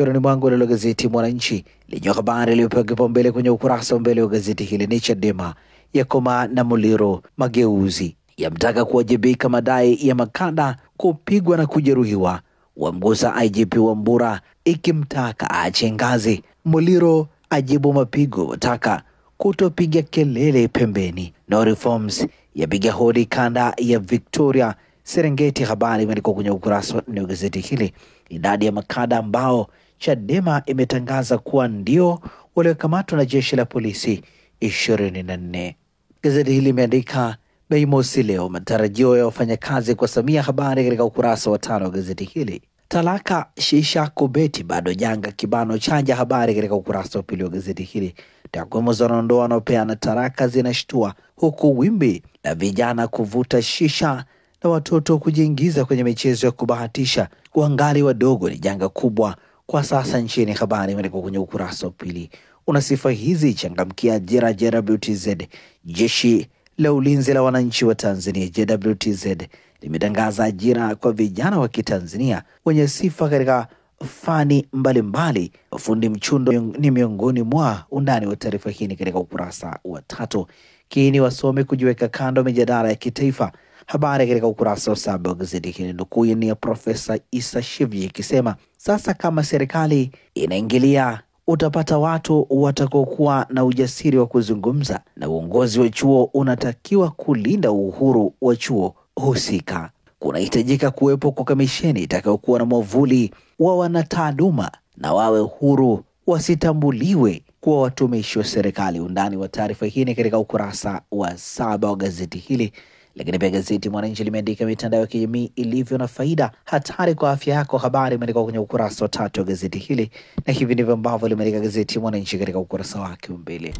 Mikononi mwangu la gazeti Mwananchi lenye habari iliyopewa kipaumbele kwenye ukurasa wa mbele wa gazeti hili ni Chadema yakoma na Muliro mageuzi, yamtaka kuwajibika madai ya makada kupigwa na kujeruhiwa, wamgusa IGP Wambura ikimtaka aache ngazi. Muliro ajibu mapigo, wataka kutopiga kelele pembeni. No reforms yapiga hodi kanda ya Victoria Serengeti. Habari imeandikwa kwenye ukurasa wa 4 wa gazeti hili. Idadi ya makada ambao Chadema imetangaza kuwa ndio waliokamatwa na jeshi la polisi 24. Gazeti hili limeandika Mei Mosi leo matarajio ya wafanyakazi kwa Samia. Habari katika ukurasa wa 5 wa gazeti hili. Talaka shisha kubeti bado janga, kibano chanja. Habari katika ukurasa wa 2 wa gazeti hili. Takwimu za ndoa wanaopeana taraka zinashtua, huku wimbi la vijana kuvuta shisha na watoto kujiingiza kwenye michezo ya kubahatisha wangali wadogo ni janga kubwa kwa sasa nchini. Habari imeandikwa kwenye ukurasa wa 2. Una sifa hizi, changamkia ajira. JWTZ, jeshi la ulinzi la wananchi wa Tanzania JWTZ limetangaza ajira kwa vijana wa Kitanzania wenye sifa katika fani mbalimbali. Fundi mchundo ni miongoni mwa. Undani wa taarifa hii katika ukurasa wa 3. Kiini wasome kujiweka kando mijadala ya kitaifa. Habari katika ukurasa wa 7 wa gazeti hili. Nukuu ni ya Profesa Isa Shivji ikisema, sasa kama serikali inaingilia, utapata watu watakokuwa na ujasiri wa kuzungumza, na uongozi wa chuo unatakiwa kulinda uhuru wa chuo husika. Kunahitajika kuwepo kwa kamisheni itakayokuwa na mwavuli wa wanataaluma na wawe huru, wasitambuliwe kuwa watumishi wa serikali. Undani wa taarifa hii katika ukurasa wa 7 wa gazeti hili. Lakini pia gazeti Mwananchi limeandika mitandao ya kijamii ilivyo na faida, hatari kwa afya yako. Habari imeandikwa kwenye ukurasa wa 3 wa gazeti hili, na hivi ndivyo ambavyo limeandika gazeti Mwananchi katika ukurasa wake wa mbele.